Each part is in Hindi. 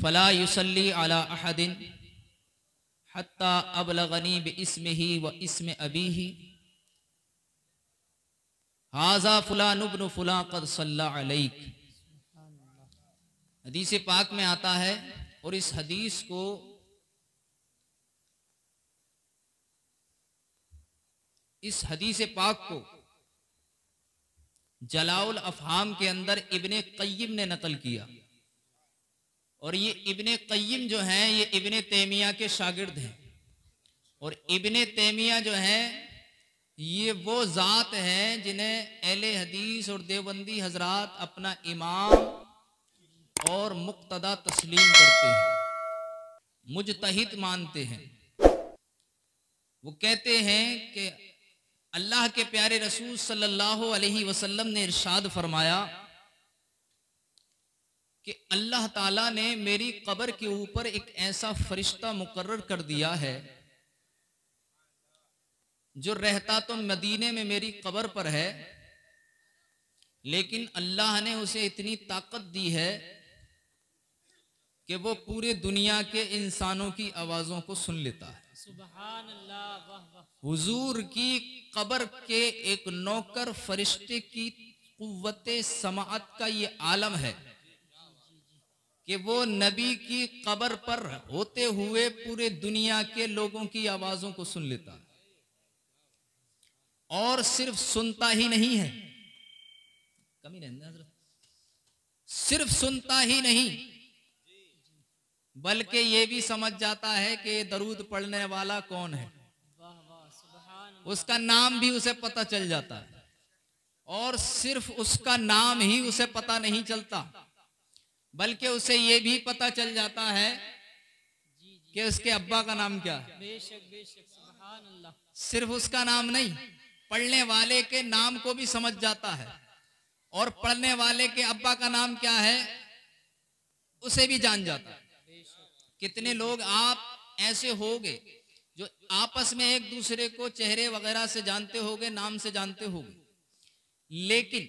फला युसल्ली अला अहदिन हत्ता अबलगनी बिस्मिही व इस्म अबीही हाजा फुलान इब्न फुलान क़द सल्ला अलैक। हदीस पाक में आता है, और इस हदीस को जलाउल अफ़हाम के अंदर इब्ने क़य्यिम ने नकल किया। और ये इब्ने क़य्यिम जो हैं ये इब्ने तैमिया के शागिर्द हैं। और इब्ने तैमिया जो हैं ये वो ज़ात हैं जिन्हें अहले हदीस और देवबंदी हजरात अपना इमाम और मुक्तदा तस्लीम करते हैं, मुजतहिद मानते हैं। वो कहते हैं कि अल्लाह के प्यारे रसूल सल्लल्लाहु अलैहि वसल्लम ने इरशाद फरमाया कि अल्लाह ताला ने मेरी कब्र के ऊपर एक ऐसा फरिश्ता मुकर्रर कर दिया है जो रहता तो मदीने में मेरी कब्र पर है, लेकिन अल्लाह ने उसे इतनी ताकत दी है कि वो पूरे दुनिया के इंसानों की आवाज़ों को सुन लेता है। सुभान अल्लाह। हुजूर की कब्र के एक नौकर फरिश्ते की कुव्वते समाअत का ये आलम है कि वो नबी की कब्र पर होते हुए पूरे दुनिया के लोगों की आवाज़ों को सुन लेता है। और सिर्फ सुनता ही नहीं है, कमी नहीं, सिर्फ सुनता ही नहीं बल्कि ये भी समझ जाता है कि दरूद पढ़ने वाला कौन है। उसका नाम भी उसे पता चल जाता है। और सिर्फ उसका नाम ही उसे पता नहीं चलता बल्कि उसे ये भी पता चल जाता है कि उसके अब्बा का नाम क्या है। बेशक बेशक, सुभान अल्लाह। सिर्फ उसका नाम नहीं, पढ़ने वाले के नाम को भी समझ जाता है, और पढ़ने वाले के अब्बा का नाम क्या है उसे भी जान जाता है। कितने लोग आप ऐसे होगे जो आपस में एक दूसरे को चेहरे वगैरह से जानते होगे, नाम से जानते होगे, लेकिन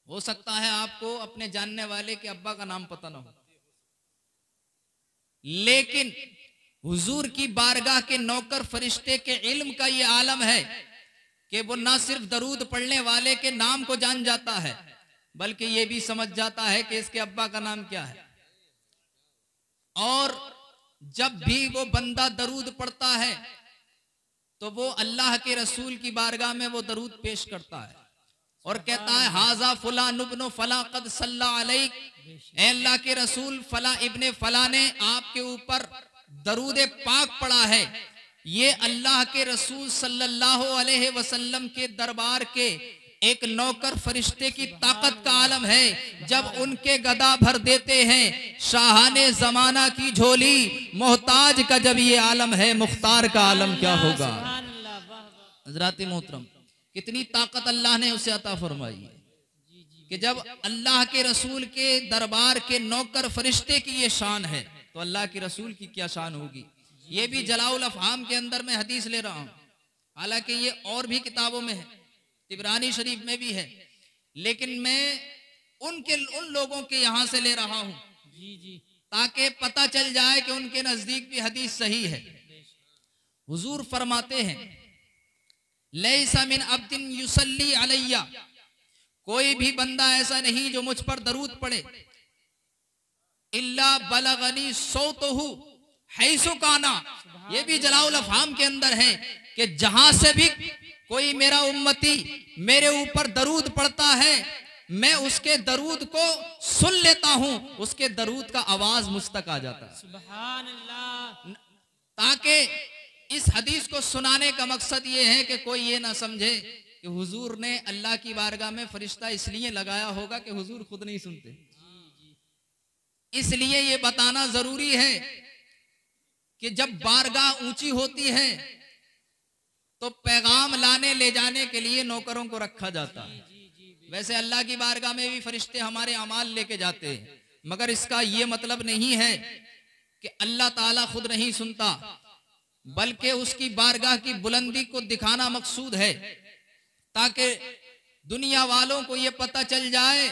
हो सकता है आपको अपने जानने वाले के अब्बा का नाम पता ना हो। लेकिन हुजूर की बारगाह के नौकर फरिश्ते के इल्म का ये आलम है कि वो ना सिर्फ दरूद पढ़ने वाले के नाम को जान जाता है बल्कि ये भी समझ जाता है कि इसके अब्बा का नाम क्या है। और जब भी वो बंदा दरूद पढ़ता है तो वो अल्लाह के रसूल की बारगाह में वो दरूद पेश करता है और कहता है हाजा फुलान इब्न फला क़द सल्ला अलैक, ऐ अल्लाह के रसूल फला इब्ने फला ने आपके ऊपर दरूद पाक पढ़ा है। ये अल्लाह के रसूल सल्लल्लाहु अलैहि वसल्लम के दरबार के एक नौकर फरिश्ते की ताकत का आलम है। जब उनके गदा भर देते हैं शाहाने जमाना की झोली, मोहताज का जब ये आलम है मुख्तार का आलम क्या होगा। हज़रात मोहतरम, कितनी ताकत अल्लाह ने उसे अता फरमाई है कि जब अल्लाह के रसूल के दरबार के नौकर फरिश्ते की ये शान है तो अल्लाह के रसूल की क्या शान होगी। ये भी जलाउल अफ़हाम के अंदर मैं हदीस ले रहा हूँ, हालांकि ये और भी किताबों में है, तिबरानी शरीफ में भी है, लेकिन मैं उन लोगों के यहां से ले रहा हूं ताकि पता चल जाए कि उनके नजदीक भी हदीस सही है। हुजूर फरमाते हैं लैसा मिन अब्दिन युसल्ली अलैया, कोई भी बंदा ऐसा नहीं जो मुझ पर दरूद पढ़े, इल्ला बलगनी सौतहु हैसु काना, ये भी जलाउल अफ़हाम के अंदर है कि जहां से भी कोई मेरा उम्मती मेरे ऊपर दरूद पढ़ता है मैं उसके दरूद को सुन लेता हूं, उसके दरूद का आवाज मुझ तक आ जाता है। सुभान अल्लाह। ताकि इस हदीस को सुनाने का मकसद ये है कि कोई ये ना समझे कि हुजूर ने अल्लाह की बारगाह में फरिश्ता इसलिए लगाया होगा कि हुजूर खुद नहीं सुनते। इसलिए ये बताना जरूरी है कि जब बारगाह ऊंची होती है तो पैगाम लाने ले जाने के लिए नौकरों को रखा जाता है। वैसे अल्लाह की बारगाह में भी फरिश्ते हमारे अमाल लेके जाते हैं, मगर इसका ये मतलब नहीं है कि अल्लाह ताला खुद नहीं सुनता, बल्कि उसकी बारगाह की बुलंदी को दिखाना मकसूद है ताकि दुनिया वालों को ये पता चल जाए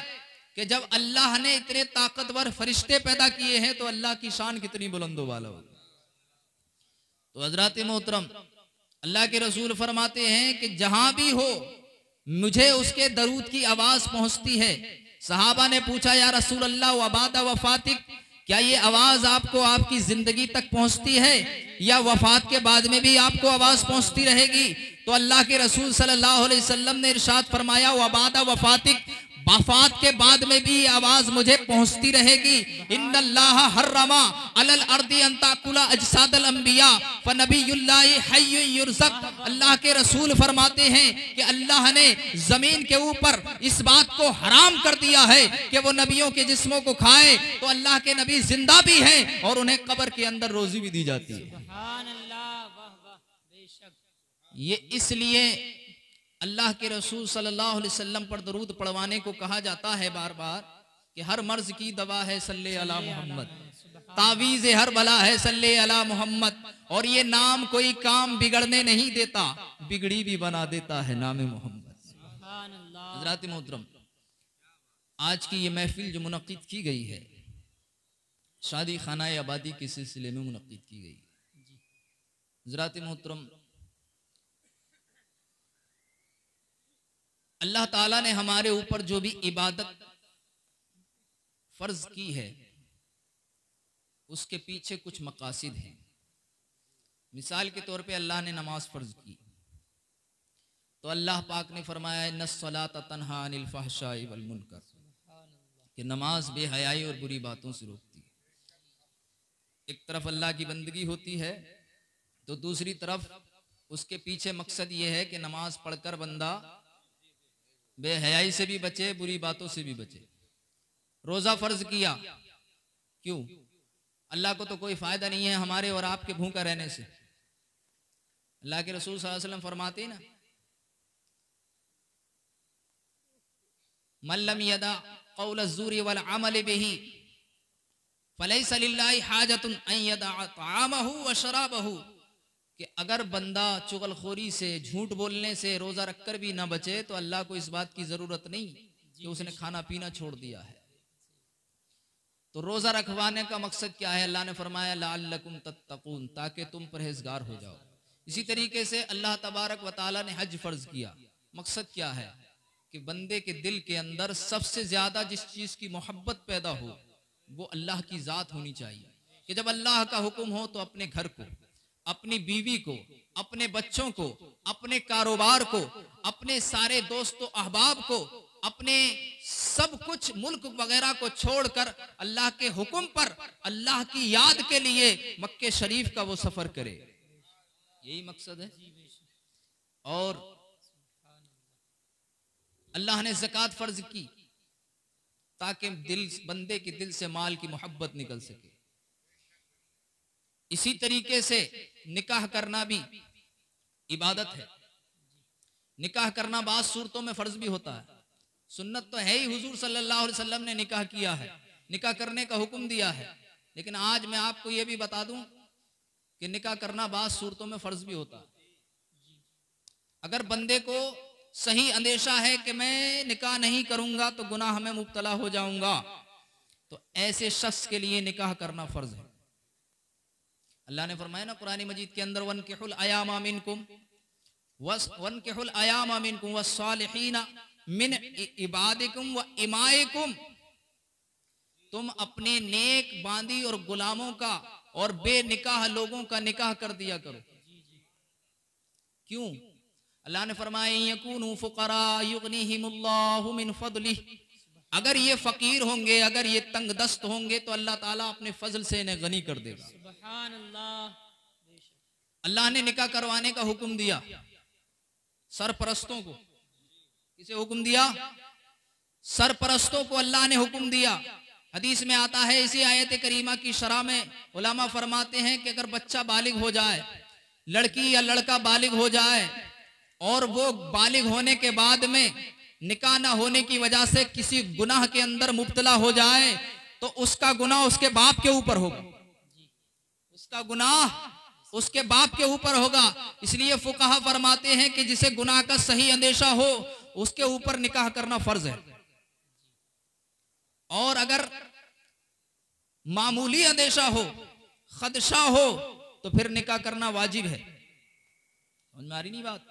कि जब अल्लाह ने इतने ताकतवर फरिश्ते पैदा किए हैं तो अल्लाह की शान कितनी बुलंदो वाला होगी। तो हजरत मोहतरम, अल्लाह के रसूल फरमाते हैं कि जहां भी हो मुझे उसके दरूद की आवाज पहुंचती है। सहाबा ने पूछा, या रसूल अल्लाह वबादा वफातिक, क्या ये आवाज आपको आपकी जिंदगी तक पहुंचती है या वफात के बाद में भी आपको आवाज पहुंचती रहेगी? तो अल्लाह के रसूल सल्लल्लाहु अलैहि वसल्लम ने इरशाद फरमाया, वबादा वफातिक, वफात के बाद में भी आवाज मुझे पहुंचती रहेगी। इन्नल्लाह हर्रमा अलल अर्दी अन ताकुला अजसादल अंबिया फनबियुल्लाहि हय्युन युरज़क। अल्लाह के रसूल फरमाते हैं कि अल्लाह ने जमीन के ऊपर इस बात को हराम कर दिया है कि वो नबियों के जिस्मों को खाए। तो अल्लाह के नबी जिंदा भी हैं और उन्हें कब्र के अंदर रोजी भी दी जाती है। ये इसलिए अल्लाह के रसूल सल्लल्लाहु अलैहि वसल्लम पर दरूद पढ़वाने को कहा जाता है बार बार कि हर मर्ज की दवा है सल्ले अला मोहम्मद, तावीज़ हर बला है सल्ले अला मोहम्मद। और ये नाम कोई काम बिगड़ने नहीं देता, बिगड़ी भी बना देता है नाम मोहम्मद। हज़रात मोहतरम, आज की ये महफिल जो मुनक़्क़िद की गई है, शादी खाना आबादी के सिलसिले में मुनक़्क़िद की गई है। हज़रात मोहतरम, अल्लाह ताला ने हमारे ऊपर जो भी इबादत फर्ज की है उसके पीछे कुछ मकासिद हैं। मिसाल के तौर पे अल्लाह ने नमाज फर्ज की तो अल्लाह पाक ने फरमाया, इन्नस्सलात तन्हा अनिल फहशाई वल मुनकर, कि नमाज बेहयाई और बुरी बातों से रोकती है। एक तरफ अल्लाह की बंदगी होती है तो दूसरी तरफ उसके पीछे मकसद ये है कि नमाज पढ़कर बंदा बेहयाई से भी बचे, बुरी बातों से भी बचे। रोजा फर्ज किया, क्यों? अल्लाह को तो कोई फायदा नहीं है हमारे और आपके भूखा रहने से। अल्लाह के रसूल सल्लल्लाहु अलैहि वसल्लम फरमाते हैं ना, मल्लम यदा कौल अज़्ज़ूरी वल अमल बिही फलैसा लिल्लाहि हाजतुन अन यदा तआमहु व शराबहु, कि अगर बंदा चुगलखोरी से, झूठ बोलने से रोजा रखकर भी ना बचे तो अल्लाह को इस बात की जरूरत नहीं कि उसने खाना पीना छोड़ दिया है। तो रोजा रखवाने का मकसद क्या है? अल्लाह ने फरमाया, लअल्लकुम तत्तकून, ताकि तुम परहेजगार हो जाओ। इसी तरीके से अल्लाह तबारक व तआला ने हज फर्ज किया। मकसद क्या है? कि बंदे के दिल के अंदर सबसे ज्यादा जिस चीज की मोहब्बत पैदा हो वो अल्लाह की जात होनी चाहिए। कि जब अल्लाह का हुक्म हो तो अपने घर को, अपनी बीवी को, अपने बच्चों को, अपने कारोबार को, अपने सारे दोस्तों अहबाब को, अपने सब कुछ मुल्क वगैरह को छोड़कर अल्लाह के हुक्म पर अल्लाह की याद के लिए मक्के शरीफ का वो सफर करे। यही मकसद है। और अल्लाह ने ज़कात फर्ज की ताकि दिल, बंदे के दिल से माल की मोहब्बत निकल सके। इसी तरीके से निकाह करना भी इबादत है। निकाह करना बाज़ सूरतों में फर्ज भी होता है। सुन्नत तो है ही, हुजूर सल्लल्लाहु अलैहि वसल्लम ने निकाह किया है, निकाह करने का हुक्म दिया है। लेकिन आज मैं आपको यह भी बता दूं कि निकाह करना बाज़ सूरतों में फर्ज भी होता है। अगर बंदे को सही अंदेशा है कि मैं निकाह नहीं करूंगा तो गुनाह में मुब्तला हो जाऊंगा, तो ऐसे शख्स के लिए निकाह करना फर्ज है। अल्लाह ने फरमाया ना कुरान मजीद के अंदर, वनकिहुल अयामा मिनकुम वस्सालिहीना मिन इबादिकुम व इमाइकुम, तुम अपने नेक बांदी और गुलामों का और बेनिकाह लोगों का निकाह कर दिया करो। क्यों? अल्लाह ने फरमाया, यकूनु फुकरा युगनिहिमुल्लाहु मिन फदलिह, अगर ये फकीर होंगे, अगर ये तंग दस्त होंगे तो अल्लाह ताला अपने फजल से इन्हें गनी कर देगा। सुभान अल्लाह। अल्लाह ने निकाह करवाने का हुक्म दिया सरपरस्तों को। किसे हुक्म दिया? सरपरस्तों को अल्लाह ने हुक्म दिया। हदीस में आता है, इसी आयत करीमा की शरह में उलमा फरमाते हैं कि अगर बच्चा बालिग हो जाए, लड़की या लड़का बालिग हो जाए और वो बालिग होने के बाद में निकाह न होने की वजह से किसी गुनाह के अंदर मुब्तला हो जाए तो उसका गुनाह उसके बाप के ऊपर होगा। उसका गुनाह उसके बाप के ऊपर होगा। इसलिए फुकाहा फरमाते हैं कि जिसे गुनाह का सही अंदेशा हो उसके ऊपर निकाह करना फर्ज है। और अगर मामूली अंदेशा हो, खदशा हो, तो फिर निकाह करना वाजिब है। समझ में आ रही नहीं बात?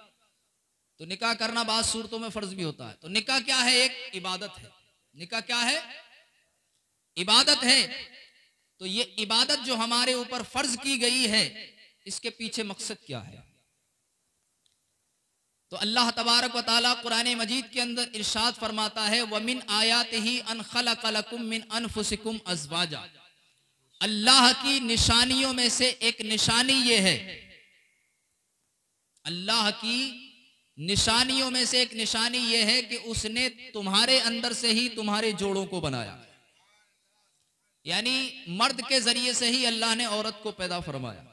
तो निकाह करना बाद सूरतों में फर्ज भी होता है। तो निकाह क्या है? एक इबादत है। निकाह क्या है? इबादत है। तो ये इबादत जो हमारे ऊपर फर्ज की गई है, इसके पीछे मकसद क्या है? तो अल्लाह तबारक व तआला कुरान मजीद के अंदर इरशाद फरमाता है, वमिन आयातिही अन खलक़ लकुम मिन अनफुसिकुम अज़वाजा। अल्लाह की निशानियों में से एक निशानी ये है, अल्लाह की निशानियों में से एक निशानी ये है कि उसने तुम्हारे अंदर से ही तुम्हारे जोड़ों को बनाया। यानी मर्द के जरिए से ही अल्लाह ने औरत को पैदा फरमाया।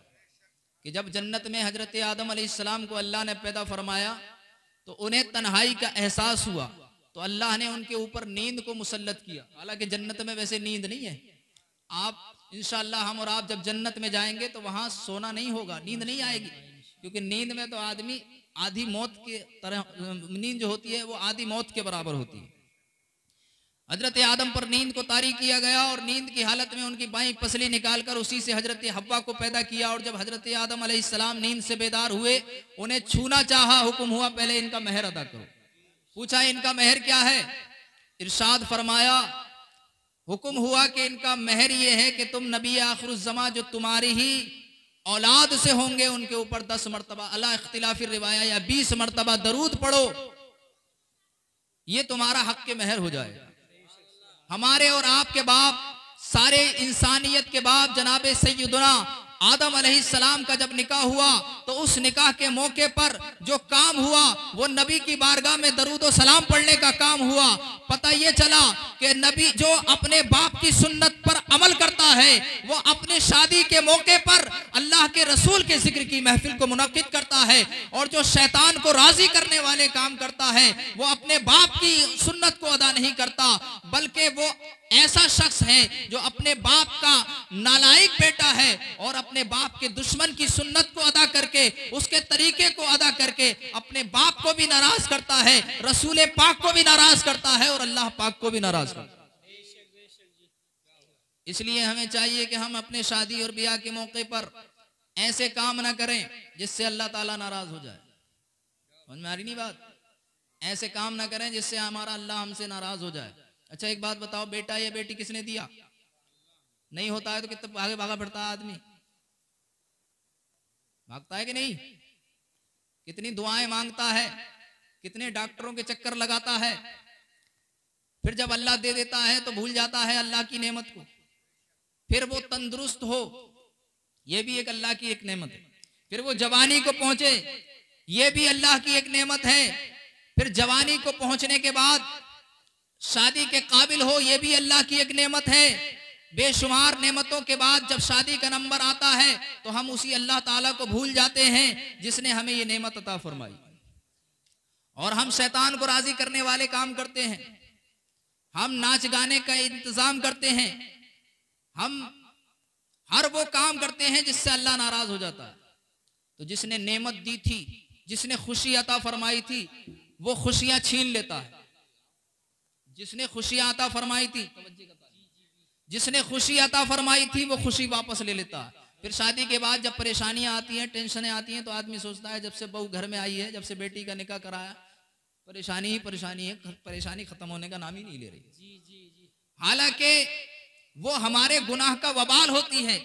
कि जब जन्नत में हजरत आदम अलैहिस्सलाम को अल्लाह ने पैदा फरमाया तो उन्हें तन्हाई का एहसास हुआ, तो अल्लाह ने उनके ऊपर नींद को मुसल्लत किया। हालांकि जन्नत में वैसे नींद नहीं है। आप इंशाअल्लाह, हम और आप जब जन्नत में जाएंगे तो वहां सोना नहीं होगा, नींद नहीं आएगी, क्योंकि नींद में तो आदमी आधी मौत के तरह, नींद जो होती है वो आधी मौत के बराबर होती है। हजरत आदम पर नींद को तारी किया गया और नींद की हालत में उनकी बाईं पसली निकालकर उसी से हजरत हव्वा को पैदा किया। और जब हजरत आदम अलैहिस्सलाम नींद से बेदार हुए, उन्हें छूना चाहा, हुक्म हुआ पहले इनका मेहर अदा करो। पूछा इनका मेहर क्या है? इरशाद फरमाया, हुक्म हुआ कि इनका मेहर ये है कि तुम नबी आखिरुज़्ज़मा जो तुम्हारी ही औलाद से होंगे उनके ऊपर 10 मरतबा अला इख्तिलाफी रिवाया या 20 मरतबा दरूद पढ़ो। ये तुम्हारा हक के मेहर हो जाए। हमारे और आपके बाप, सारे इंसानियत के बाप जनाबे सैयदना आदम अलैहिस्सलाम का जब निकाह हुआ तो उस निकाह के मौके पर जो काम हुआ वो नबी की बारगाह में दरूद और सलाम पढ़ने का काम हुआ। पता ये चला कि नबी जो अपने बाप की सुन्नत पर अमल करता है वो अपने शादी के मौके पर अल्लाह के रसूल के जिक्र की महफिल को मुनक्किद करता है, और जो शैतान को राजी करने वाले काम करता है वो अपने बाप की सुन्नत को अदा नहीं करता, बल्कि वो ऐसा शख्स है जो अपने बाप का नालायक बेटा है और अपने बाप के दुश्मन की सुन्नत को अदा करके, उसके तरीके को अदा करके अपने बाप को भी नाराज करता है, रसूल पाक को भी नाराज करता है और अल्लाह पाक को भी नाराज करता है। इसलिए हमें चाहिए कि हम अपने शादी और ब्याह के मौके पर ऐसे काम ना करें जिससे अल्लाह ताला नाराज हो जाए। समझ में आ रही नहीं बात? ऐसे काम ना करें जिससे हमारा अल्लाह हमसे नाराज हो जाए। अच्छा एक बात बताओ, बेटा या बेटी किसने दिया? नहीं होता है तो कितना आगे भागा फिरता है आदमी, भागता है कि नहीं? कितनी दुआएं मांगता है, कितने डॉक्टरों के चक्कर लगाता है, फिर जब अल्लाह दे देता है तो भूल जाता है अल्लाह की नेमत को। फिर वो तंदुरुस्त हो, ये भी एक अल्लाह की एक नेमत है। फिर वो जवानी को पहुंचे, ये भी अल्लाह की एक नेमत है। फिर जवानी को पहुंचने के बाद शादी के काबिल हो, ये भी अल्लाह की एक नेमत है। बेशुमार नेमतों के बाद जब शादी का नंबर आता है तो हम उसी अल्लाह ताला को भूल जाते हैं जिसने हमें ये नेमत अता फरमाई, और हम शैतान को राजी करने वाले काम करते हैं। हम नाच गाने का इंतजाम करते हैं, हम हर वो काम करते हैं जिससे अल्लाह नाराज हो जाता है। तो जिसने नेमत दी थी, जिसने खुशी अता फरमाई थी, वो खुशियां छीन लेता है। जिसने खुशियां अता फरमाई थी, जिसने खुशी अता फरमाई थी वो खुशी वापस ले लेता है। फिर शादी के बाद जब परेशानियां आती हैं, टेंशनें आती हैं, तो आदमी सोचता है जब से बहू घर में आई है, जब से बेटी का निकाह कराया, परेशानी ही परेशानी है, परेशानी खत्म होने का नाम ही नहीं ले रही। हालांकि वो हमारे गुनाह का वबाल होती है।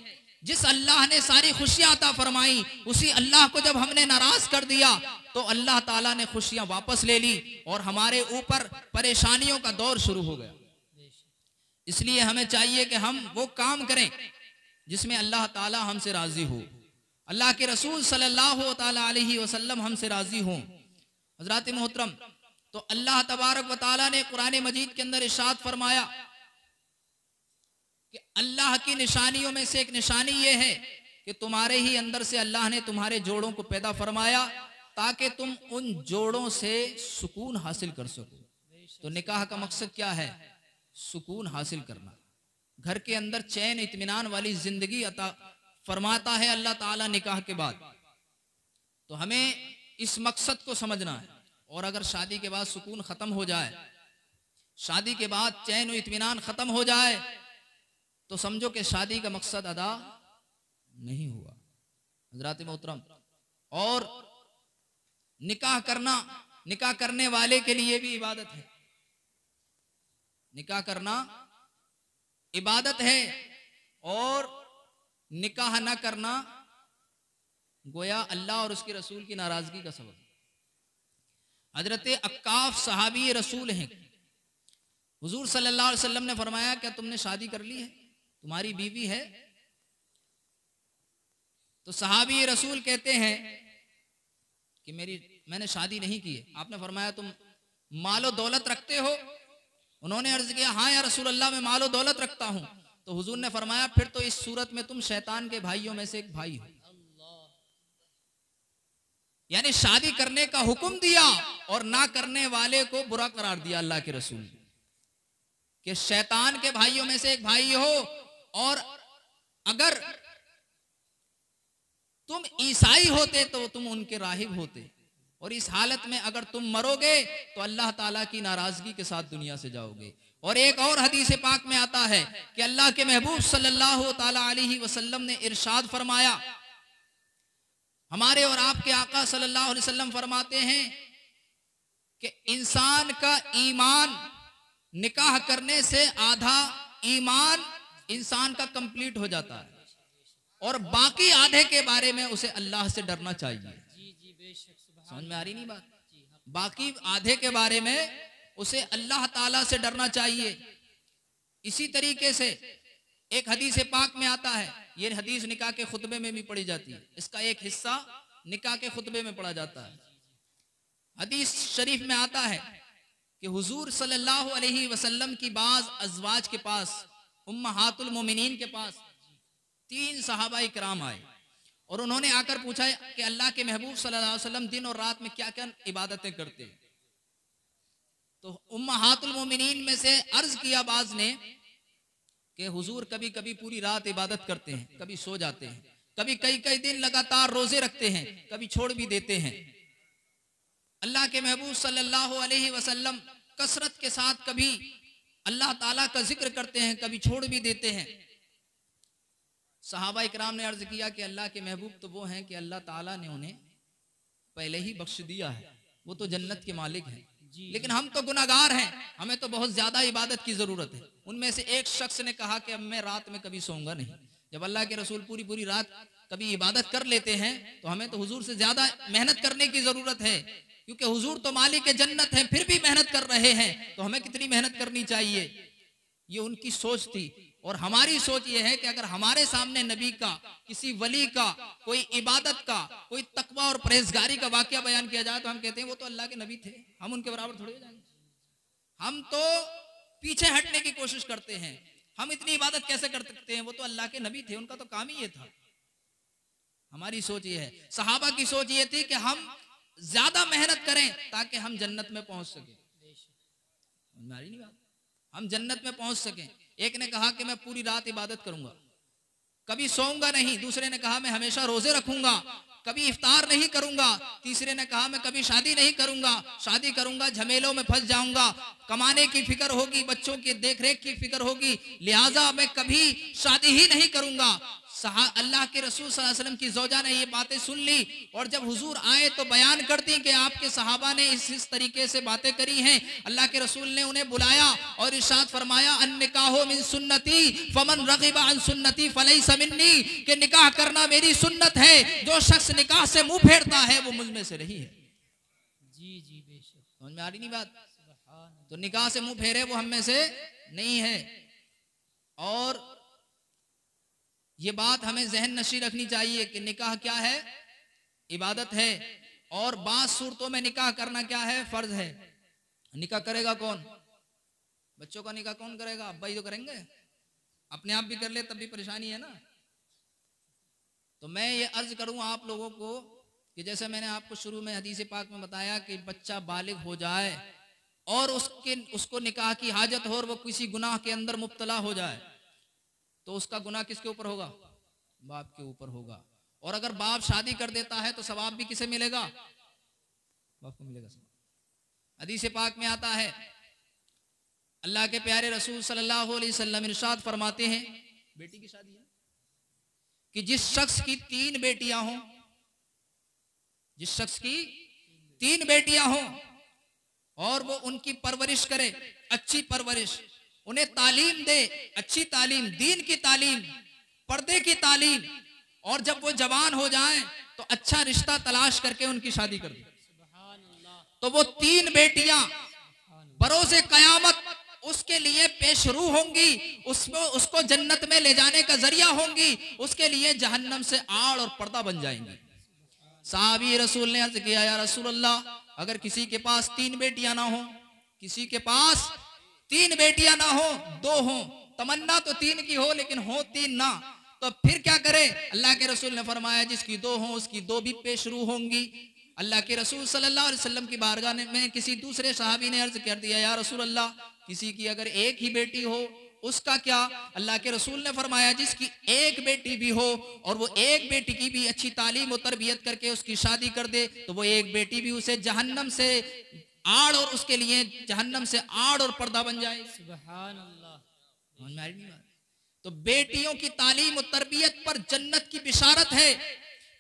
जिस अल्लाह ने सारी खुशियां अता फरमाई, उसी अल्लाह को जब हमने नाराज कर दिया तो अल्लाह ताला ने खुशियां वापस ले ली और हमारे ऊपर परेशानियों का दौर शुरू हो गया। इसलिए हमें चाहिए कि हम वो काम करें जिसमें अल्लाह ताला हमसे राजी हो, अल्लाह के रसूल सल्लल्लाहु अलैहि वसल्लम हमसे राजी हो। हजरात मोहतरम, तो अल्लाह तबारक व तआला ने कुरान मजीद के अंदर इरशाद फरमाया कि अल्लाह की निशानियों में से एक निशानी ये है कि तुम्हारे ही अंदर से अल्लाह ने तुम्हारे जोड़ों को पैदा फरमाया ताकि तुम उन जोड़ों से सुकून हासिल कर सको। तो निकाह का मकसद क्या है? सुकून हासिल करना, घर के अंदर चैन इत्मीनान वाली जिंदगी अता फरमाता है अल्लाह ताला निकाह के बाद। तो हमें इस मकसद को समझना है। और अगर शादी के बाद सुकून खत्म हो जाए, शादी के बाद चैन और इत्मीनान खत्म हो जाए तो समझो कि शादी का मकसद अदा नहीं हुआ। हजरात मोहतरम, और निकाह करना, निकाह करने वाले के लिए भी इबादत है। निकाह करना इबादत है और निकाह न करना गोया अल्लाह और उसके रसूल की नाराजगी का सबब। हजरत अक्काफ सहाबी रसूल हैं। हुजूर सल्लल्लाहु अलैहि वसल्लम ने फरमाया, क्या तुमने शादी कर ली है, तुम्हारी बीवी है? तो सहाबी रसूल कहते हैं कि मैंने शादी नहीं की है। आपने फरमाया तुम मालो दौलत रखते हो? उन्होंने अर्ज किया, हाँ या रसूल अल्लाह, मैं मालो दौलत रखता हूं। तो हुजूर ने फरमाया, फिर तो इस सूरत में तुम शैतान के भाइयों में से एक भाई हो। यानी शादी करने का हुक्म दिया और ना करने वाले को बुरा करार दिया अल्लाह के रसूल ने, कि शैतान के भाइयों में से एक भाई हो। और अगर तुम ईसाई होते तो तुम उनके राहिब होते, और इस हालत में अगर तुम मरोगे तो अल्लाह ताला की नाराजगी के साथ दुनिया से जाओगे। और एक और हदीस पाक में आता है कि अल्लाह के महबूब सल्लल्लाहु ताला अलैहि वसल्लम ने इरशाद फरमाया, हमारे और आपके आका सल्लल्लाहु अलैहि वसल्लम फरमाते हैं कि इंसान का ईमान निकाह करने से आधा ईमान इंसान का कंप्लीट हो जाता है, और बाकी आधे के बारे में उसे अल्लाह से डरना चाहिए। समझ में आ रही नहीं बात? बाकी आधे के बारे में उसे अल्लाह ताला से डरना चाहिए। इसी तरीके से एक हदीस पाक में आता है, ये हदीस निकाह के खुतबे में भी पढ़ी जाती है, इसका एक हिस्सा निकाह के खुतबे में पढ़ा जाता है। हदीस शरीफ में आता है कि हुजूर सल्लल्लाहु अलैहि वसल्लम की बाज अज़वाज के पास, उम्महातुल मोमिनीन के पास 3 सहाबा इकराम आए और उन्होंने आकर पूछा कि अल्लाह के महबूब सल्लल्लाहु अलैहि वसल्लम दिन और रात में क्या क्या इबादतें करते हैं। तो उम्महातुल मोमिनीन में से अर्ज किया बाज ने कि हुजूर कभी कभी पूरी रात इबादत करते हैं, कभी सो जाते हैं, कभी कई कई दिन लगातार रोजे रखते हैं, कभी छोड़ भी देते हैं। अल्लाह के महबूब सल्लल्लाहु अलैहि वसल्लम कसरत के साथ कभी अल्लाह ताला का जिक्र करते हैं, कभी छोड़ भी देते हैं। सहाबा इकराम ने अर्ज किया कि अल्लाह के महबूब तो वो हैं कि अल्लाह ताला ने उन्हें पहले ही बख्श दिया है, वो तो जन्नत के मालिक हैं, लेकिन हम तो गुनाहगार हैं, हमें तो बहुत ज्यादा इबादत की जरूरत है। उनमें से एक शख्स ने कहा कि अब मैं रात में कभी सोऊंगा नहीं। जब अल्लाह के रसूल पूरी पूरी रात कभी इबादत कर लेते हैं तो हमें तो हुजूर से ज्यादा मेहनत करने की जरूरत है, क्योंकि हुजूर तो मालिक जन्नत हैं, फिर भी मेहनत कर रहे हैं, तो हमें कितनी मेहनत करनी चाहिए। ये उनकी सोच थी। और हमारी सोच ये है कि अगर हमारे सामने नबी का, किसी वली का, कोई इबादत का, कोई तकवा और परहेजगारी का वाकया बयान किया जाए तो हम कहते हैं वो तो अल्लाह के नबी थे, हम उनके बराबर थोड़े हो जाएंगे। हम तो पीछे हटने की कोशिश करते हैं, हम इतनी इबादत कैसे कर सकते हैं, वो तो अल्लाह के नबी थे, उनका तो काम ही ये था। हमारी सोच ये है। सहाबा की सोच ये थी कि हम ज्यादा मेहनत करें ताकि हम जन्नत में पहुंच सके। हमारी नहीं बात, हम जन्नत में पहुंच सकें। एक ने कहा कि मैं पूरी रात इबादत करूंगा, कभी सोऊंगा नहीं। दूसरे ने कहा मैं हमेशा रोजे रखूंगा, कभी इफ्तार नहीं करूंगा। तीसरे ने कहा मैं कभी शादी नहीं करूंगा, शादी करूंगा झमेलों में फंस जाऊंगा, कमाने की फिक्र होगी, बच्चों की देखरेख की फिक्र होगी, लिहाजा मैं कभी शादी ही नहीं करूंगा। अल्लाह के रसूल सल्लल्लाहु अलैहि वसल्लम की ज़ौजा ने ये बातें सुन ली और जब हुजूर आए तो बयान कर दी कि आपके सहाबा ने इस तरीके से बातें करी हैं। अल्लाह के रसूल ने उन्हें बुलाया और इरशाद फरमाया, अन्निकाहु मिन सुन्नती फमन रगिबा अन सुन्नती फलैसा मिन्नी, कि निकाह करना मेरी सुन्नत है, जो शख्स निकाह से मुंह फेरता है वो मुझ में से नहीं है। जी जी बेशक, समझ में आ रही नहीं बात? तो निकाह से मुंह फेरे वो हम में से नहीं है। और ये बात हमें जहन नशी रखनी चाहिए कि निकाह क्या है, इबादत है, और बात सूरतों में निकाह करना क्या है, फर्ज है। निकाह करेगा कौन? बच्चों का निकाह कौन करेगा? अब्बा ही तो करेंगे, अपने आप भी कर ले तब भी परेशानी है ना। तो मैं ये अर्ज करूं आप लोगों को कि जैसे मैंने आपको शुरू में हदीस पाक में बताया कि बच्चा बालिग हो जाए और उसको निकाह की हाजत हो और वो किसी गुनाह के अंदर मुब्तला हो जाए तो उसका गुनाह किसके ऊपर होगा? बाप के ऊपर होगा। और अगर बाप शादी कर देता है तो सवाब भी किसे मिलेगा? बाप को मिलेगा। हदीस पाक में आता है अल्लाह के प्यारे रसूल सल्लल्लाहु अलैहि वसल्लम इरशाद फरमाते हैं, बेटी की शादी है कि जिस शख्स की 3 बेटियां हों, जिस शख्स की 3 बेटियां हों और वो उनकी परवरिश करे, अच्छी परवरिश, उन्हें तालीम दे, अच्छी तालीम, दीन की तालीम, पर्दे की तालीम, और जब वो जवान हो जाएं तो अच्छा रिश्ता तलाश करके उनकी शादी कर दे, तो वो 3 बेटियां बरोज़े कयामत उसके लिए पेशरू होंगी, उसको जन्नत में ले जाने का जरिया होंगी, उसके लिए जहन्नम से आड़ और पर्दा बन जाएंगी। साहबी रसूल ने अर्ज किया, या रसूल अल्लाह, अगर किसी के पास 3 बेटियां ना हो, किसी के पास 3 बेटियां ना हो, 2 हो, तमन्ना तो 3 की हो लेकिन हो 3 ना, तो फिर क्या करे? अल्लाह के रसूल ने फरमाया, जिसकी 2 हो उसकी 2 भी पेशरू होंगी। अल्लाह के रसूल सल्लल्लाहु अलैहि वसल्लम की बारगाह में किसी दूसरे सहाबी ने अर्ज कर दिया, या रसूल अल्लाह, किसी की अगर एक ही बेटी हो उसका क्या? अल्लाह के रसूल ने फरमाया, जिसकी एक बेटी भी हो और वो एक बेटी की भी अच्छी तालीम और तरबियत करके उसकी शादी कर दे, तो वो एक बेटी भी उसे जहन्नम से आड़ और उसके लिए जहन्नम से आड़ और पर्दा बन जाए। सुभान अल्लाह। तो बेटियों की तालीम और तरबियत पर जन्नत की बिशारत है,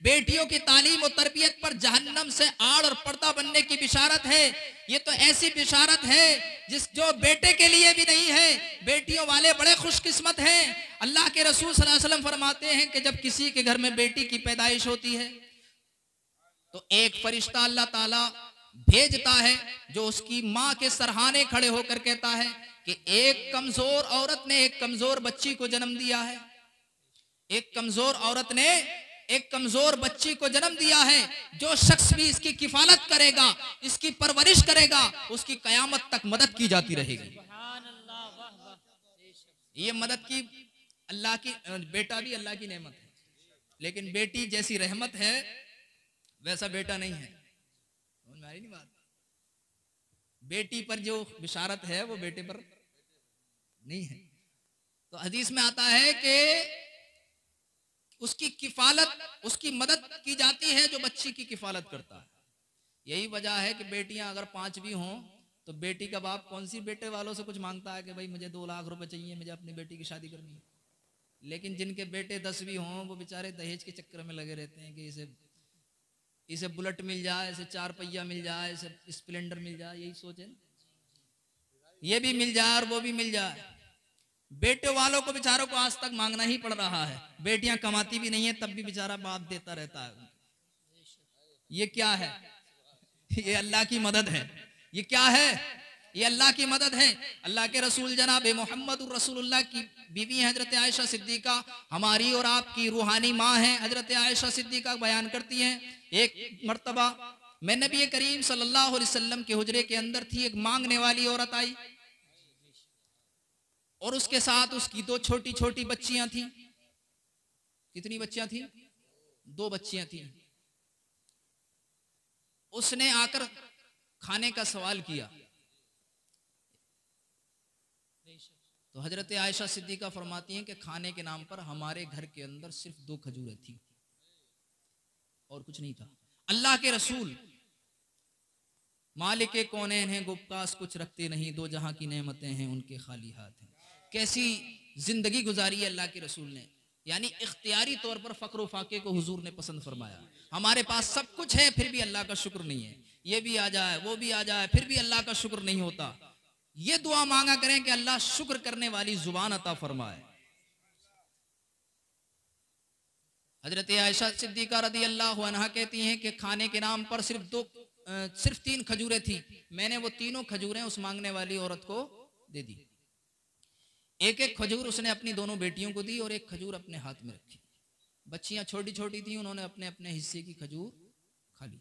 बेटियों की तालीम और तरबियत पर जहन्नम से आड़ और पर्दा बनने की बिशारत है। ये तो ऐसी बिशारत है जो बेटे के लिए भी नहीं है, बेटियों वाले बड़े खुशकिस्मत हैं। अल्लाह के रसूल सल्लल्लाहु अलैहि वसल्लम फरमाते हैं कि जब किसी के घर में बेटी की पैदाइश होती है तो एक फरिश्ता अल्लाह ताला भेजता है जो उसकी माँ के सरहाने खड़े होकर कहता है कि एक कमजोर औरत ने एक कमजोर बच्ची को जन्म दिया है, एक कमजोर औरत ने एक कमजोर बच्ची को जन्म दिया है, जो शख्स भी इसकी किफालत करेगा, इसकी परवरिश करेगा, उसकी कयामत तक मदद की जाती रहेगी। ये मदद की अल्लाह की, बेटा भी अल्लाह की नेमत है, लेकिन बेटी जैसी रहमत है वैसा बेटा नहीं है। नहीं बात, बेटी पर जो बिशारत है वो बेटे पर नहीं है। तो हदीस में आता है कि उसकी किफालत, उसकी मदद की जाती है जो बच्ची की किफालत करता है। यही वजह है कि बेटियां अगर 5 भी हों तो बेटी का बाप कौन सी बेटे वालों से कुछ मांगता है कि भाई मुझे 2 लाख रुपए चाहिए, मुझे अपनी बेटी की शादी करनी है। लेकिन जिनके बेटे 10 भी हों वो बेचारे दहेज के चक्कर में लगे रहते हैं कि इसे बुलेट मिल जाए, इसे 4 पहिया मिल जाए, इसे स्प्लेंडर मिल जाए, यही सोचे, ये भी मिल जाए और वो भी मिल जाए। बेटे वालों को बेचारों को आज तक मांगना ही पड़ रहा है। बेटियां कमाती भी नहीं है तब भी बेचारा बाप देता रहता है। ये क्या है? ये अल्लाह की मदद है। ये क्या है? ये अल्लाह की मदद है। अल्लाह के रसूल जनाब मोहम्मद रसूलुल्लाह की बीवी है हजरत आयशा सिद्दीका, हमारी और आपकी रूहानी माँ है। हजरत आयशा सिद्दीका बयान करती हैं, एक मर्तबा मैं नबी करीम सल्लल्लाहु अलैहि वसल्लम के हुजरे के अंदर थी, एक मांगने वाली औरत आई और उसके साथ उसकी 2 छोटी छोटी बच्चियां थी। कितनी बच्चियां थी? 2 बच्चियां थी। उसने आकर खाने का सवाल किया तो हजरत आयशा सिद्दीका फरमाती हैं कि खाने के नाम पर हमारे घर के अंदर सिर्फ 2 खजूरें थी और कुछ नहीं था। अल्लाह के रसूल मालिक कौनैन हैं, गुप्तास कुछ रखते नहीं, 2 जहां की नेमतें हैं उनके खाली हाथ हैं। कैसी जिंदगी गुजारी है अल्लाह के रसूल ने, यानी इख्तियारी तौर पर फक्र फाके को हुजूर ने पसंद फरमाया। हमारे पास सब कुछ है फिर भी अल्लाह का शुक्र नहीं है, ये भी आ जाए वो भी आ जाए फिर भी अल्लाह का शुक्र नहीं होता। ये दुआ मांगा करें कि अल्लाह शुक्र करने वाली जुबान अता फरमाए। हजरत आयशा सिद्दीका रदी अल्लाह अन्हा कहती हैं कि खाने के नाम पर सिर्फ 3 खजूरें थी। मैंने वो तीनों खजूरें उस मांगने वाली औरत को दे दी। एक एक खजूर उसने अपनी दोनों बेटियों को दी और एक खजूर अपने हाथ में रखी। बच्चियां छोटी छोटी थी, उन्होंने अपने अपने हिस्से की खजूर खा ली।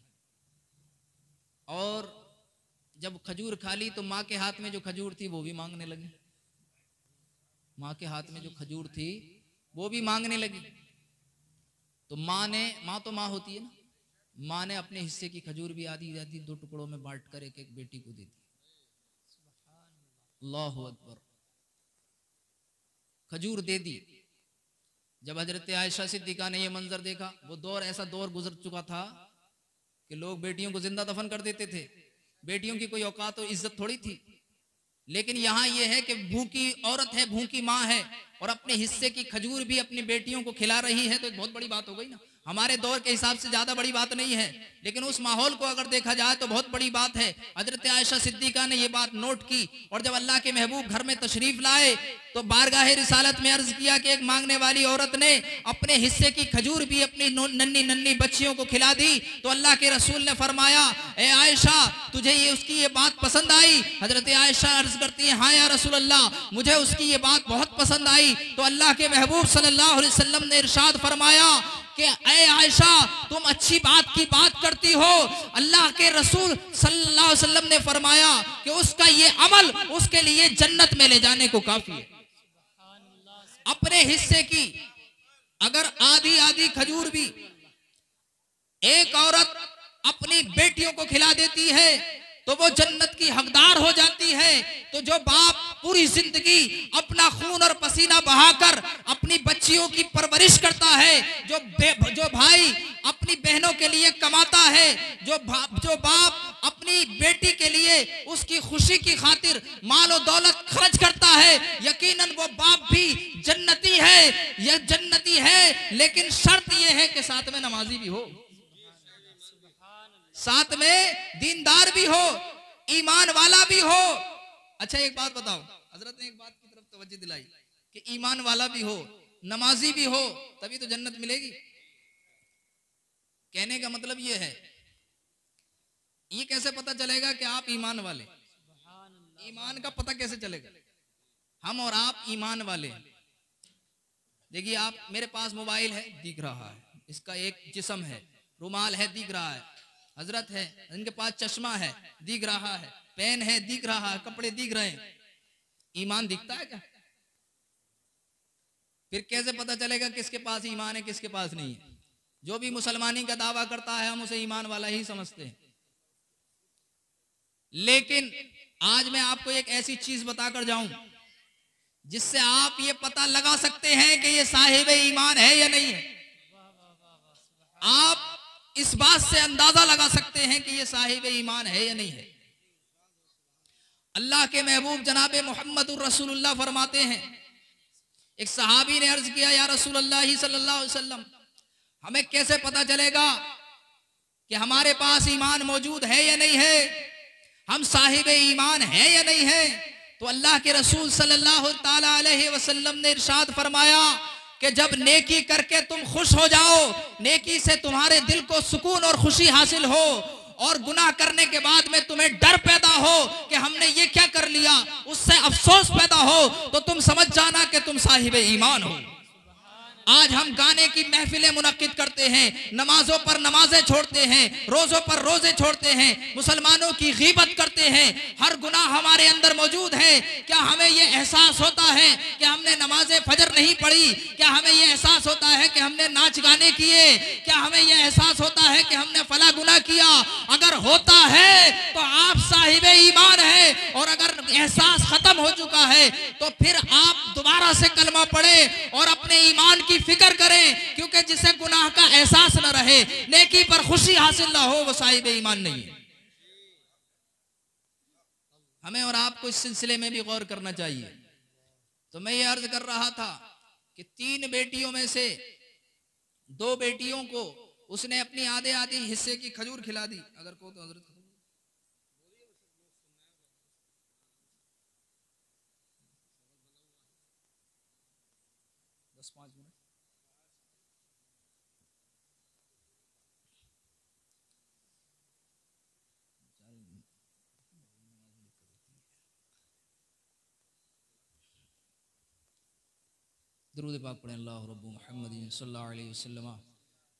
और जब खजूर खा ली तो माँ के हाथ में जो खजूर थी वो भी मांगने लगी। माँ के हाथ में जो खजूर थी वो भी मांगने लगी। तो माँ तो माँ होती है ना, माँ ने अपने हिस्से की खजूर भी आधी आधी 2 टुकड़ों में बांट कर एक एक बेटी को दे दी। अल्लाहु अकबर। खजूर दे दी। जब हजरत आयशा सिद्दीका ने यह मंजर देखा, वो दौर ऐसा दौर गुजर चुका था कि लोग बेटियों को जिंदा दफन कर देते थे। बेटियों की कोई औकात और इज्जत थोड़ी थी। लेकिन यहाँ ये है कि भूखी औरत है, भूखी माँ है और अपने हिस्से की खजूर भी अपनी बेटियों को खिला रही है, तो एक बहुत बड़ी बात हो गई ना। हमारे दौर के हिसाब से ज्यादा बड़ी बात नहीं है, लेकिन उस माहौल को अगर देखा जाए तो बहुत बड़ी बात है। हजरत आयशा सिद्दीका ने ये बात नोट की और जब अल्लाह के महबूब घर में तशरीफ लाए तो बारगाह रिसालत में अर्ज किया कि एक मांगने वाली औरत ने अपने हिस्से की खजूर भी अपनी नन्ही नन्ही बच्चियों को खिला दी। तो अल्लाह के रसूल ने फरमाया, ए आयशा, तुझे ये उसकी ये बात पसंद आई? हजरत आयशा अर्ज करती है, हाँ या रसूल अल्लाह, मुझे उसकी ये बात बहुत पसंद आई। तो अल्लाह के महबूब सल्लल्लाहु अलैहि वसल्लम ने इरशाद फरमाया कि ए आयशा, तुम अच्छी बात की बात करती हो। अल्लाह के रसूल सल्लल्लाहु अलैहि वसल्लम ने फरमाया कि उसका ये अमल उसके लिए जन्नत में ले जाने को काफी है। अपने हिस्से की अगर आधी आधी खजूर भी एक औरत अपनी बेटियों को खिला देती है तो वो जन्नत की हकदार हो जाती है। तो जो बाप पूरी जिंदगी अपना खून और पसीना बहाकर अपनी बच्चियों की परवरिश करता है, जो भाई अपनी बहनों के लिए कमाता है, जो बाप अपनी बेटी के लिए उसकी खुशी की खातिर माल और दौलत खर्च करता है, यकीनन वो बाप भी जन्नती है। यह जन्नती है, लेकिन शर्त यह है कि साथ में नमाजी भी हो, साथ में दीनदार भी हो, ईमान वाला भी हो। अच्छा एक बात बताओ, हजरत ने एक बात की तरफ तवज्जो दिलाई कि ईमान वाला भी हो, नमाजी भी हो, तभी तो जन्नत मिलेगी। कहने का मतलब ये है, ये कैसे पता चलेगा कि आप ईमान वाले? ईमान का पता कैसे चलेगा? हम और आप ईमान वाले हैं। देखिए, आप, मेरे पास मोबाइल है, दिख रहा है, इसका एक जिस्म है, रुमाल है, दिख रहा है, हजरत है, इनके पास चश्मा है, दिख रहा है, पेन है, दिख रहा है, कपड़े दिख रहे हैं। ईमान दिखता है क्या? फिर कैसे पता चलेगा किसके पास ईमान है, किसके पास नहीं है? जो भी मुसलमानी का दावा करता है हम उसे ईमान वाला ही समझते हैं। लेकिन आज मैं आपको एक ऐसी चीज बताकर जाऊं जिससे आप ये पता लगा सकते हैं कि ये साहिब ईमान है या नहीं है। आप इस बात से अंदाजा लगा सकते हैं कि ये साहिब ईमान है या नहीं है। अल्लाह के महबूब जनाबे मोहम्मदुर रसूलुल्लाह फरमाते हैं, एक सहाबी ने अर्ज किया, या रसूलुल्लाह सल्लल्लाहु अलैहि वसल्लम, हमें कैसे पता चलेगा कि हमारे पास ईमान मौजूद है या नहीं है, हम साहिब ईमान है या नहीं है? तो अल्लाह के रसूल सल्लल्लाहु ताला अलैहि वसल्लम ने इरशाद फरमाया कि जब नेकी करके तुम खुश हो जाओ, नेकी से तुम्हारे दिल को सुकून और खुशी हासिल हो, और गुनाह करने के बाद में तुम्हें डर पैदा हो कि हमने ये क्या कर लिया, उससे अफसोस पैदा हो, तो तुम समझ जाना कि तुम साहिब ईमान हो। आज हम गाने की महफिलें मुनक्किद करते हैं, नमाजों पर नमाजें छोड़ते हैं, रोजों पर रोजे छोड़ते हैं, मुसलमानों की गीबत करते हैं, हर गुनाह हमारे अंदर मौजूद है। क्या हमें यह एहसास होता है कि हमने नमाजें फजर नहीं पढ़ी? क्या हमें यह एहसास होता है कि हमने नाच गाने किए? क्या हमें यह एहसास होता है कि हमने फला गुनाह किया? अगर होता है तो आप साहिब ईमान है, और अगर एहसास खत्म हो चुका है तो फिर आप दोबारा से कलमा पढ़े और अपने ईमान की फिक्र करें, क्योंकि जिसे गुनाह का एहसास न रहे, नेकी पर खुशी हासिल ना हो, वो साहिब ईमान नहीं है। हमें और आपको इस सिलसिले में भी गौर करना चाहिए। तो मैं ये अर्ज कर रहा था कि 3 बेटियों में से 2 बेटियों को उसने अपनी आधे आधे हिस्से की खजूर खिला दी। अगर को तो हजरत 10-5 मिनट। दरूद पाक पढ़ें, अल्लाह रब्बु मुहम्मदिन सल्लल्लाहु अलैहि वसल्लम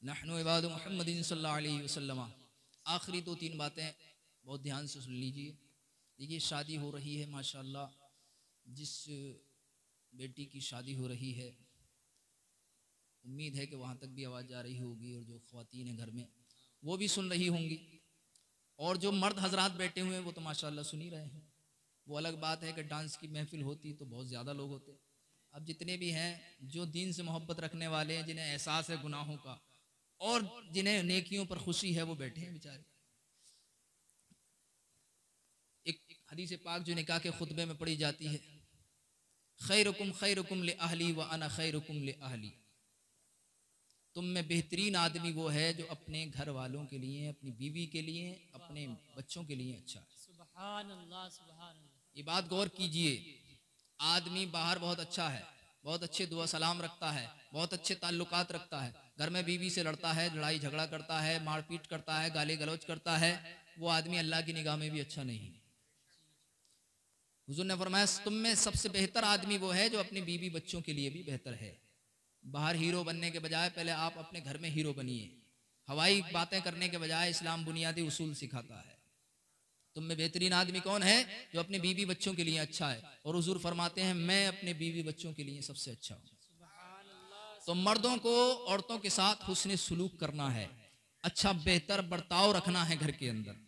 नहनु इबादु मुहम्मदिन सल्लल्लाहु अलैहि वसल्लम। आखिरी 2-3 बातें बहुत ध्यान से सुन लीजिए। देखिए, शादी हो रही है माशाअल्लाह, जिस बेटी की शादी हो रही है उम्मीद है कि वहाँ तक भी आवाज़ जा रही होगी, और जो ख्वातीन हैं घर में वो भी सुन रही होंगी, और जो मर्द हजरात बैठे हुए हैं वो तो माशाअल्लाह सुन ही रहे हैं। वो अलग बात है कि डांस की महफिल होती तो बहुत ज़्यादा लोग होते। अब जितने भी हैं जो दीन से मोहब्बत रखने वाले हैं, जिन्हें एहसास है गुनाहों का और जिन्हें नेकियों पर खुशी है, वो बैठे हैं बेचारे। एक हदीस पाक जो निकाह के खुतबे में पढ़ी जाती है, खैरुकुम ले अहली व अना खैरुकुम ले अहली, तुम में बेहतरीन आदमी वो है जो अपने घर वालों के लिए, अपनी बीवी के लिए, अपने बच्चों के लिए अच्छा है। सुभान अल्लाह, सुभान अल्लाह। ये बात गौर कीजिए, आदमी बाहर बहुत अच्छा है, बहुत अच्छे दुआ सलाम रखता है, बहुत अच्छे ताल्लुकात रखता है, घर में बीवी से लड़ता है, लड़ाई झगड़ा करता है, मारपीट करता है, गाली गलौज करता है, वो आदमी अल्लाह की निगाह में भी अच्छा नहीं है। हुजूर ने फरमाया तुम में सबसे बेहतर आदमी वो है जो अपनी बीवी बच्चों के लिए भी बेहतर है। बाहर हीरो बनने के बजाय पहले आप अपने घर में हीरो बनिए। हवाई बातें करने के बजाय इस्लाम बुनियादी उसूल सिखाता है। तुम में बेहतरीन आदमी कौन है? जो अपने बीवी बच्चों के लिए अच्छा है। और हुजूर फरमाते हैं मैं अपने बीवी बच्चों के लिए सबसे अच्छा हूं। तो मर्दों को औरतों के साथ हुस्न सुलूक करना है, अच्छा बेहतर बर्ताव रखना है घर के अंदर।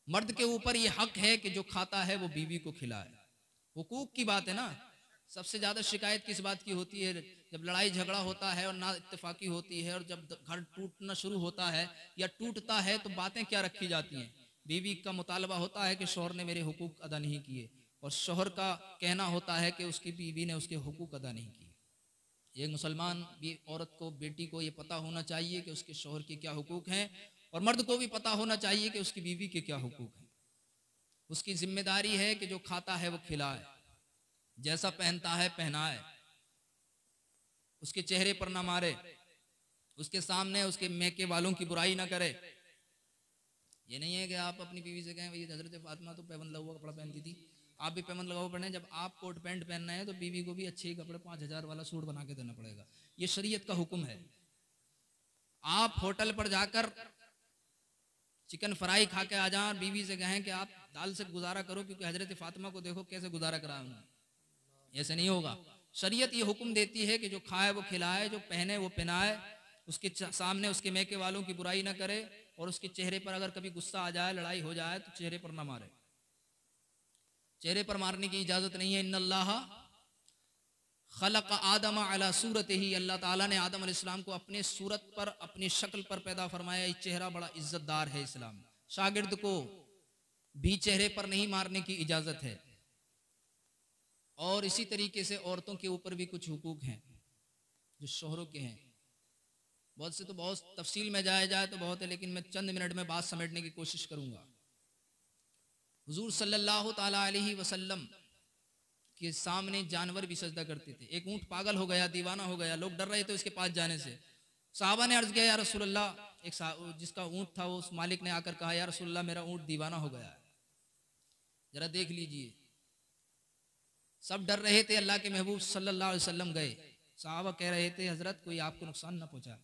मर्द के ऊपर ये हक है कि जो खाता है वो बीवी को खिलाए। हुकूक की बात है ना। सबसे ज्यादा शिकायत किस बात की होती है? जब लड़ाई झगड़ा होता है और ना इत्तेफाकी होती है और जब घर टूटना शुरू होता है या टूटता है तो बातें क्या रखी जाती हैं? बीवी का मुतालबा होता है कि शौहर ने मेरे हुकूक अदा नहीं किए, और शौहर का कहना होता है कि उसकी बीवी ने उसके हुकूक अदा नहीं किए। एक मुसलमान भी औरत को, बेटी को ये पता होना चाहिए कि उसके शौहर के क्या हुकूक हैं, और मर्द को भी पता होना चाहिए कि उसकी बीवी के क्या हुकूक हैं। उसकी जिम्मेदारी है कि जो खाता है वो खिलाए, जैसा पहनता है पहनाए, उसके चेहरे पर ना मारे, उसके सामने उसके मैके वालों की बुराई ना करे। ये नहीं है कि आप अपनी बीवी से कहें भाई हजरत फातिमा तो पैबंद लगा हुआ कपड़ा पहनती थी, आप भी पैबंद लगा हुआ पहने। जब आप कोट पैंट पहनना है तो बीवी को भी अच्छे ही कपड़े 5,000 वाला सूट बना के देना पड़ेगा। ये शरीयत का हुक्म है। आप होटल पर जाकर चिकन फ्राई खा के आ जाएं, बीवी से कहें कि आप दाल से गुजारा करो क्योंकि हजरत फातिमा को देखो कैसे गुजारा करा उन्होंने, ऐसे नहीं होगा। शरीयत ये हुक्म देती है कि जो खाए वो खिलाए, जो पहने वो पहनाए, उसके सामने उसके मैके वालों की बुराई ना करे, और उसके चेहरे पर अगर कभी गुस्सा आ जाए, लड़ाई हो जाए तो चेहरे पर ना मारे। चेहरे पर मारने की इजाजत नहीं है। इन्नल्लाह खलक आदम अला सूरतिही, अल्लाह ताला ने आदम अलैहिस्सलाम को अपने सूरत पर, अपनी शक्ल पर पैदा फरमाया। ये चेहरा बड़ा इज्जतदार है। इस्लाम शागिर्द को भी चेहरे पर नहीं मारने की इजाजत है। और इसी तरीके से औरतों के ऊपर भी कुछ हुकूक हैं जो शोहरों के हैं। बहुत से तो बहुत तफसील में जाया जाए तो बहुत है, लेकिन मैं चंद मिनट में बात समेटने की कोशिश करूंगा। हुजूर सल्लल्लाहु ताला अलैहि वसल्लम के सामने जानवर भी सजदा करते थे। एक ऊंट पागल हो गया, दीवाना हो गया, लोग डर रहे थे उसके पास जाने से। साहबा ने अर्ज किया या रसूलल्लाह, एक जिसका ऊंट था वो उस मालिक ने आकर कहा या रसूलल्लाह मेरा ऊंट दीवाना हो गया है, जरा देख लीजिए। सब डर रहे थे। अल्लाह के महबूब सल्लल्लाहु अलैहि वसल्लम गए। साहबा कह रहे थे हजरत कोई आपको नुकसान ना पहुंचा।